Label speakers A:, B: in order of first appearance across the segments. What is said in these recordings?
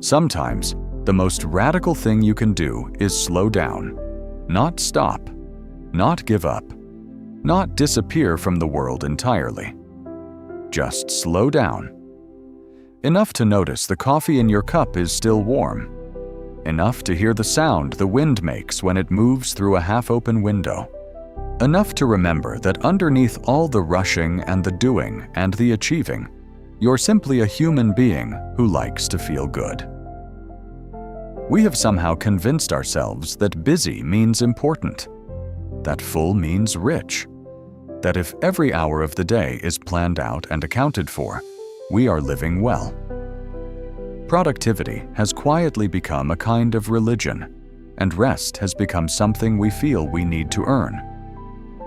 A: Sometimes, the most radical thing you can do is slow down. Not stop. Not give up. Not disappear from the world entirely. Just slow down. Enough to notice the coffee in your cup is still warm. Enough to hear the sound the wind makes when it moves through a half-open window. Enough to remember that underneath all the rushing and the doing and the achieving, you're simply a human being who likes to feel good. We have somehow convinced ourselves that busy means important, that full means rich, that if every hour of the day is planned out and accounted for, we are living well. Productivity has quietly become a kind of religion, and rest has become something we feel we need to earn.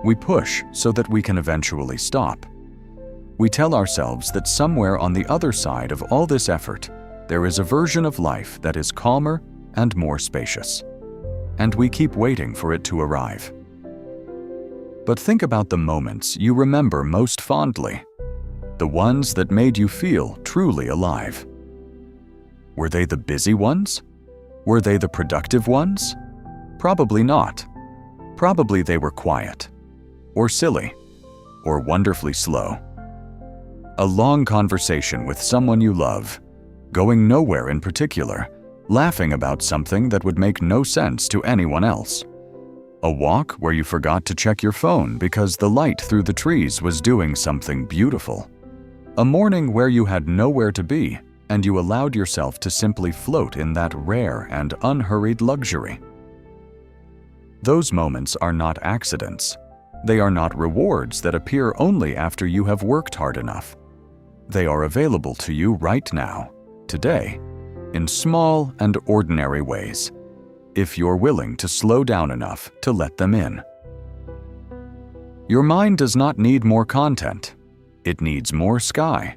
A: We push so that we can eventually stop. We tell ourselves that somewhere on the other side of all this effort, there is a version of life that is calmer and more spacious. And we keep waiting for it to arrive. But think about the moments you remember most fondly, the ones that made you feel truly alive. Were they the busy ones? Were they the productive ones? Probably not. Probably they were quiet, or silly, or wonderfully slow. A long conversation with someone you love, going nowhere in particular, laughing about something that would make no sense to anyone else. A walk where you forgot to check your phone because the light through the trees was doing something beautiful. A morning where you had nowhere to be and you allowed yourself to simply float in that rare and unhurried luxury. Those moments are not accidents. They are not rewards that appear only after you have worked hard enough. They are available to you right now, today, in small and ordinary ways, if you're willing to slow down enough to let them in. Your mind does not need more content. It needs more sky,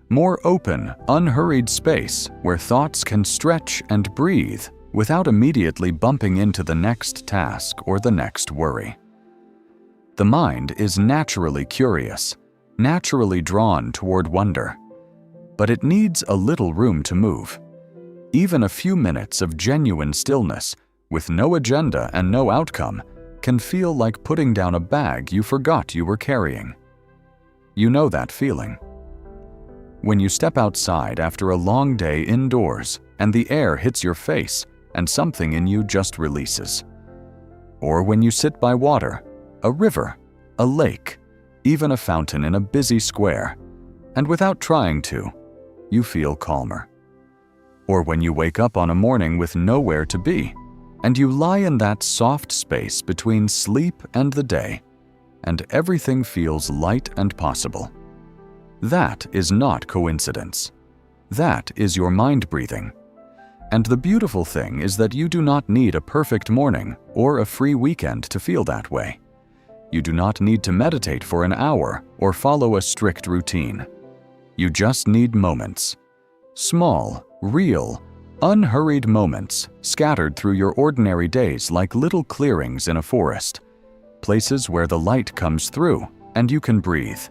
A: more open, unhurried space where thoughts can stretch and breathe without immediately bumping into the next task or the next worry. The mind is naturally curious, naturally drawn toward wonder, but it needs a little room to move. Even a few minutes of genuine stillness, with no agenda and no outcome, can feel like putting down a bag you forgot you were carrying. You know that feeling. When you step outside after a long day indoors and the air hits your face and something in you just releases. Or when you sit by water, a river, a lake, even a fountain in a busy square, and without trying to, you feel calmer. Or when you wake up on a morning with nowhere to be, and you lie in that soft space between sleep and the day, and everything feels light and possible. That is not coincidence. That is your mind breathing. And the beautiful thing is that you do not need a perfect morning or a free weekend to feel that way. You do not need to meditate for an hour or follow a strict routine. You just need moments. Small, real, unhurried moments scattered through your ordinary days like little clearings in a forest, places where the light comes through and you can breathe.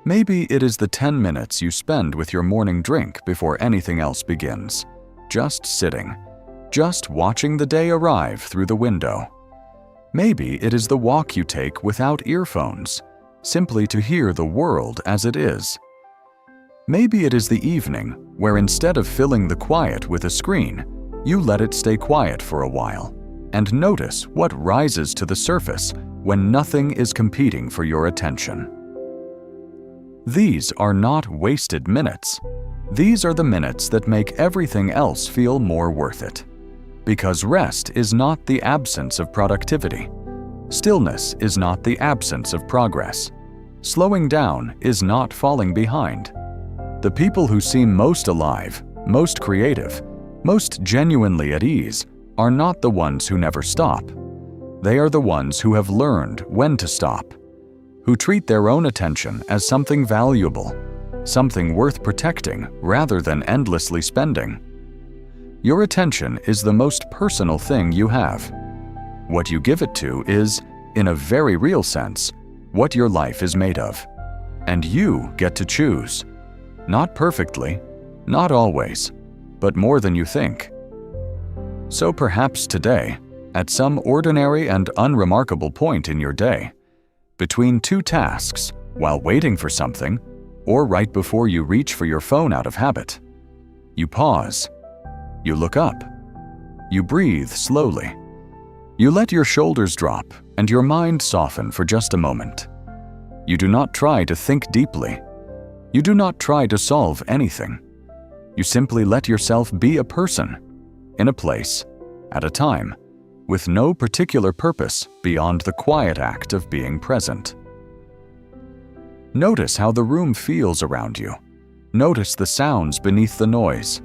A: Maybe it is the 10 minutes you spend with your morning drink before anything else begins, just sitting, just watching the day arrive through the window. Maybe it is the walk you take without earphones, simply to hear the world as it is. Maybe it is the evening where instead of filling the quiet with a screen, you let it stay quiet for a while and notice what rises to the surface when nothing is competing for your attention. These are not wasted minutes. These are the minutes that make everything else feel more worth it. Because rest is not the absence of productivity. Stillness is not the absence of progress. Slowing down is not falling behind. The people who seem most alive, most creative, most genuinely at ease are not the ones who never stop. They are the ones who have learned when to stop, who treat their own attention as something valuable, something worth protecting rather than endlessly spending. Your attention is the most personal thing you have. What you give it to is, in a very real sense, what your life is made of. And you get to choose. Not perfectly, not always, but more than you think. So perhaps today, at some ordinary and unremarkable point in your day, between two tasks, while waiting for something, or right before you reach for your phone out of habit, you pause, you look up, you breathe slowly, you let your shoulders drop and your mind soften for just a moment. You do not try to think deeply. You do not try to solve anything. You simply let yourself be a person, in a place, at a time, with no particular purpose beyond the quiet act of being present. Notice how the room feels around you. Notice the sounds beneath the noise.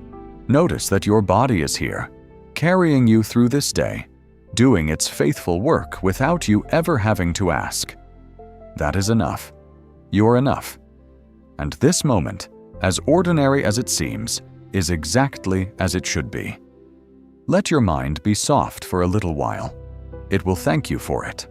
A: Notice that your body is here, carrying you through this day, doing its faithful work without you ever having to ask. That is enough. You're enough. And this moment, as ordinary as it seems, is exactly as it should be. Let your mind be soft for a little while. It will thank you for it.